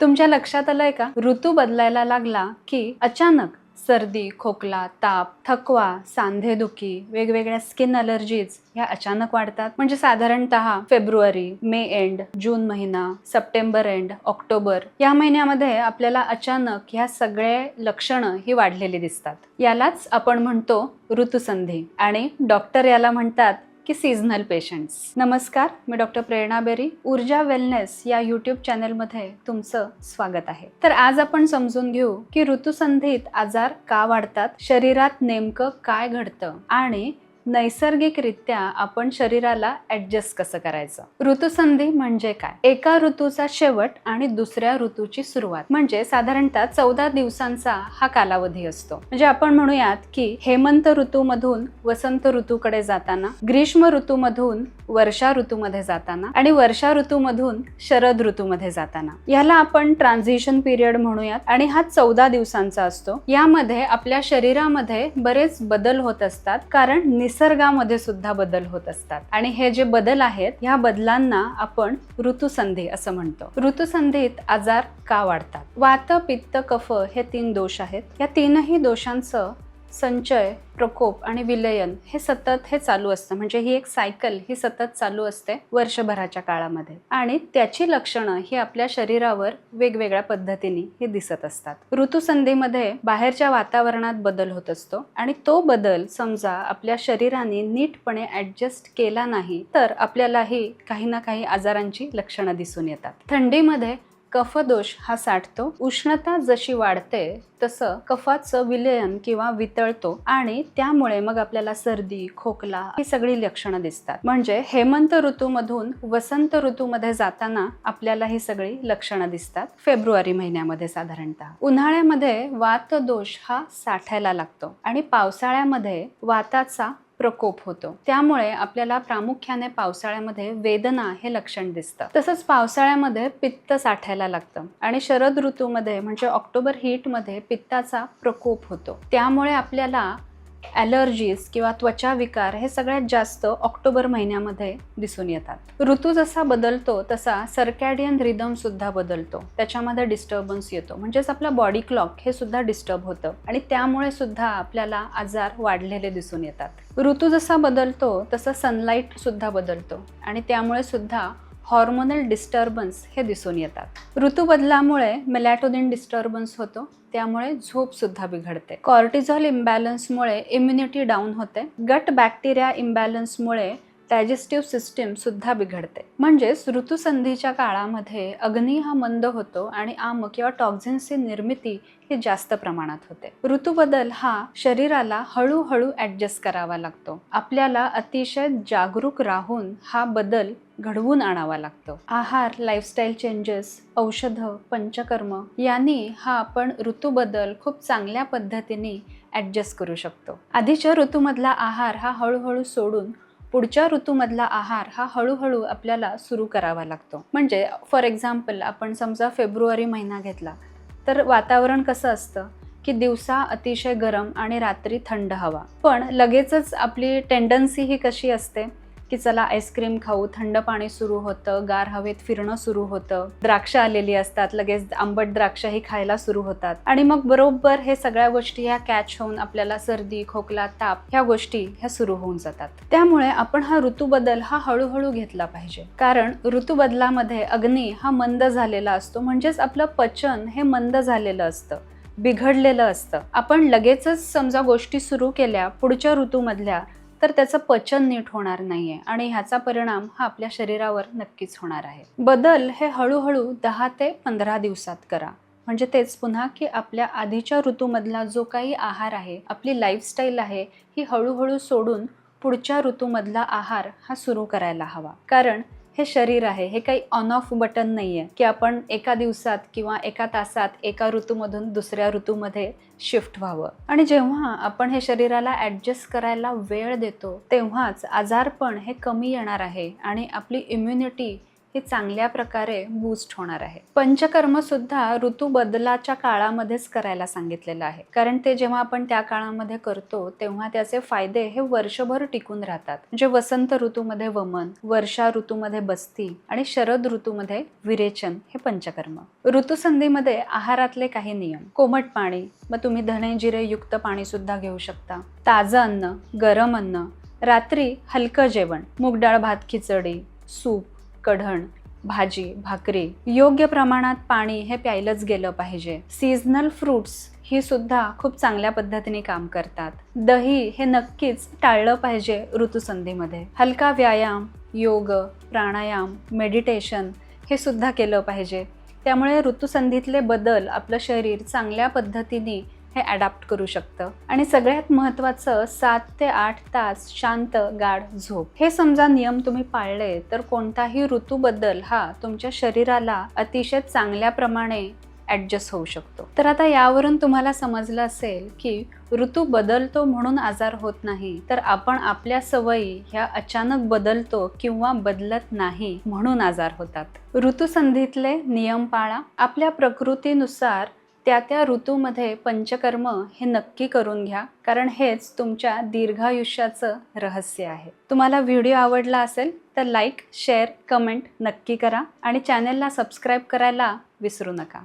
तुमच्या लक्षात आलंय का? ऋतू बदलायला लागला की अचानक सर्दी, खोकला, ताप, थकवा, सांधेदुखी, वेगवेगळ्या स्किन अलर्जीज ह्या अचानक वाढतात. म्हणजे साधारणतः फेब्रुवारी, मे एंड, जून महिना, सप्टेंबर एंड, ऑक्टोबर या महिन्यामध्ये आपल्याला अचानक ह्या सगळे लक्षणं ही वाढलेली दिसतात. यालाच आपण म्हणतो ऋतुसंधी आणि डॉक्टर याला म्हणतात की सीझनल पेशंट्स. नमस्कार, मी डॉक्टर प्रेरणा बेरी. ऊर्जा वेलनेस या यूट्यूब चॅनलमध्ये तुमचं स्वागत आहे. तर आज आपण समजून घेऊ की ऋतुसंधीत आजार का वाढतात, शरीरात नेमकं काय घडतं आणि नैसर्गिकरित्या आपण शरीराला ऍडजस्ट कसं करायचं. ऋतुसंधी म्हणजे काय? एका ऋतूचा शेवट आणि दुसऱ्या ऋतूची सुरुवात. म्हणजे साधारणतः 14 दिवसांचा हा कालावधी असतो. म्हणजे आपण म्हणूयात की हेमंत ऋतूमधून वसंत ऋतूकडे जाताना, ग्रीष्म ऋतूमधून वर्षा ऋतूमध्ये जाताना आणि वर्षा ऋतूमधून शरद ऋतूमध्ये जाताना याला आपण ट्रान्झिशन पिरियड म्हणूयात. आणि हा 14 दिवसांचा असतो. यामध्ये आपल्या शरीरामध्ये बरेच बदल होत असतात, कारण निसर्गामध्ये सुद्धा बदल होत असतात. आणि हे जे बदल आहेत, ह्या बदलांना आपण ऋतुसंधी असं म्हणतो. ऋतुसंधीत आजार का वाढतात? वात, पित्त, कफ हे 3 दोष आहेत. या तीनही दोषांचं संचय, प्रकोप आणि विलयन हे सतत चालू असतं. म्हणजे ही एक सायकल ही सतत चालू असते वर्षभराच्या काळामध्ये. आणि त्याची लक्षणं ही आपल्या शरीरावर वेगवेगळ्या पद्धतीने हे दिसत असतात. ऋतुसंधीमध्ये बाहेरच्या वातावरणात बदल होत असतो आणि तो बदल समजा आपल्या शरीराने नीटपणे ऍडजस्ट केला नाही तर आपल्यालाही काही ना काही आजारांची लक्षणं दिसून येतात. थंडीमध्ये कफदोष हा साठतो. उष्णता जशी वाढते तसं कफाचं विलयन किंवा वितळतो आणि त्यामुळे मग आपल्याला सर्दी, खोकला ही सगळी लक्षणं दिसतात. म्हणजे हेमंत ऋतूमधून वसंत ऋतूमध्ये जाताना आपल्याला ही सगळी लक्षणं दिसतात फेब्रुवारी महिन्यामध्ये साधारणतः. उन्हाळ्यामध्ये वात दोष हा साठायला लागतो आणि पावसाळ्यामध्ये वाताचा प्रकोप होतो. त्यामुळे आपल्याला प्रामुख्याने पावसाळ्यामध्ये वेदना हे लक्षण दिसतं. तसंच पावसाळ्यामध्ये पित्त साठायला लागतं आणि शरद ऋतूमध्ये म्हणजे ऑक्टोबर हीट मध्ये पित्ताचा प्रकोप होतो. त्यामुळे आपल्याला ॲलर्जीज किंवा त्वचा विकार हे सगळ्यात जास्त ऑक्टोबर महिन्यामध्ये दिसून येतात. ऋतू जसा बदलतो तसा सर्कॅडियन रिदम सुद्धा बदलतो. त्याच्यामध्ये डिस्टर्बन्स येतो. म्हणजेच आपला बॉडी क्लॉक हे सुद्धा डिस्टर्ब होतं आणि त्यामुळे सुद्धा आपल्याला आजार वाढलेले दिसून येतात. ऋतू जसा बदलतो तसा सनलाईट सुद्धा बदलतो आणि त्यामुळे सुद्धा हॉर्मोनल डिस्टर्बन्स हे दिसून येतात. ऋतू बदलामुळे मेलॅटोनिन डिस्टर्बन्स होतो. त्यामुळे झोप सुद्धा बिघडते. कॉर्टिझॉल इम्बॅलन्समुळे इम्युनिटी डाऊन होते. गट बॅक्टेरिया इम्बॅलन्समुळे डायजेस्टिव्ह सिस्टीम सुद्धा बिघडते. म्हणजेच ऋतुसंधीच्या काळामध्ये अग्नी हा मंद होतो आणि आम्ल किंवा टॉक्झिन्सची निर्मिती ही जास्त प्रमाणात होते. ऋतुबदल हा शरीराला हळूहळू ऍडजस्ट करावा लागतो. आपल्याला अतिशय जागरूक राहून हा बदल घडवून आणावा लागतो. आहार, लाईफस्टाईल चेंजेस, औषधं, पंचकर्म यांनी हा आपण ऋतुबदल खूप चांगल्या पद्धतीने ऍडजस्ट करू शकतो. आधीच्या ऋतूमधला आहार हा हळूहळू सोडून पुढच्या ऋतूमधला आहार हा हळूहळू आपल्याला सुरू करावा लागतो. म्हणजे फॉर एक्झाम्पल आपण समजा फेब्रुवारी महिना घेतला तर वातावरण कसं असतं की दिवसा अतिशय गरम आणि रात्री थंड हवा. पण लगेचच आपली टेंडन्सी ही कशी असते की चला आईस्क्रीम खाऊ, थंड पाणी सुरू होतं, गार हवेत फिरणं सुरू होतं, द्राक्ष आलेली असतात, लगेच आंबट द्राक्ष ही खायला सुरू होतात आणि मग बरोबर हे सगळ्या गोष्टी ह्या कॅच होऊन आपल्याला सर्दी, खोकला, ताप ह्या गोष्टी ह्या सुरू होऊन जातात. त्यामुळे आपण हा ऋतुबदल हा हळूहळू घेतला पाहिजे. कारण ऋतुबदलामध्ये अग्नी हा मंद झालेला असतो. म्हणजेच आपलं पचन हे मंद झालेलं असतं, बिघडलेलं असतं. आपण लगेचच समजा गोष्टी सुरू केल्या पुढच्या ऋतूमधल्या तर त्याचं पचन नीट होणार नाहीये आणि ह्याचा परिणाम हा आपल्या शरीरावर नक्कीच होणार आहे. बदल हे हळूहळू 10 ते 15 दिवसात करा. म्हणजे तेच पुन्हा की आपल्या आधीच्या ऋतूमधला जो काही आहार आहे, आपली लाईफस्टाईल आहे, ही हळूहळू सोडून पुढच्या ऋतूमधला आहार हा सुरू करायला हवा. कारण हे शरीर आहे, हे काही ऑन ऑफ बटन नाहीये की आपण एका दिवसात किंवा एका तासात एका ऋतूमधून दुसऱ्या ऋतूमध्ये शिफ्ट व्हावं. आणि जेव्हा आपण हे शरीराला ऍडजस्ट करायला वेळ देतो तेव्हाच आजारपण हे कमी येणार आहे आणि आपली इम्युनिटी ही चांगल्या प्रकारे बूस्ट होणार आहे. पंचकर्म सुद्धा ऋतू बदलाच्या काळामध्येच करायला सांगितलेलं आहे, कारण ते जेव्हा आपण त्या काळामध्ये करतो तेव्हा त्याचे फायदे हे वर्षभर टिकून राहतात. म्हणजे वसंत ऋतूमध्ये वमन, वर्षा ऋतूमध्ये बस्ती आणि शरद ऋतूमध्ये विरेचन हे पंचकर्म. ऋतुसंधीमध्ये आहारातले काही नियम: कोमट पाणी, मग तुम्ही धणे जिरे युक्त पाणी सुद्धा घेऊ शकता. ताजं अन्न, गरम अन्न, रात्री हलकं जेवण, मूग डाळ भात खिचडी, सूप, कढण, भाजी, भाकरी, योग्य प्रमाणात पाणी हे प्यायलंच गेलं पाहिजे. सीझनल फ्रुट्स ही सुद्धा खूप चांगल्या पद्धतीने काम करतात. दही हे नक्कीच टाळलं पाहिजे ऋतुसंधीमध्ये. हलका व्यायाम, योग, प्राणायाम, मेडिटेशन हे सुद्धा केलं पाहिजे. त्यामुळे ऋतुसंधीतले बदल आपलं शरीर चांगल्या पद्धतीने हे अडॅप्ट करू शकतं. आणि सगळ्यात महत्त्वाचं 7 ते 8 तास शांत गाढ झोप. हे समजा नियम तुम्ही पाळले तर कोणताही ऋतू बदल हा तुमच्या शरीराला अतिशय चांगल्या प्रमाणे ॲडजस्ट होऊ शकतो. तर आता यावरून तुम्हाला समजलं असेल की ऋतू बदलतो म्हणून आजार होत नाही, तर आपण आपल्या सवयी ह्या अचानक बदलतो किंवा बदलत नाही म्हणून आजार होतात. ऋतुसंधीतले नियम पाळा. आपल्या प्रकृतीनुसार त्या ऋतूमध्ये पंचकर्म हे नक्की करून घ्या, कारण हेच तुमच्या दीर्घायुष्याचं रहस्य आहे. तुम्हाला व्हिडिओ आवडला असेल तर लाईक, शेअर, कमेंट नक्की करा आणि चॅनेलला सबस्क्राईब करायला विसरू नका.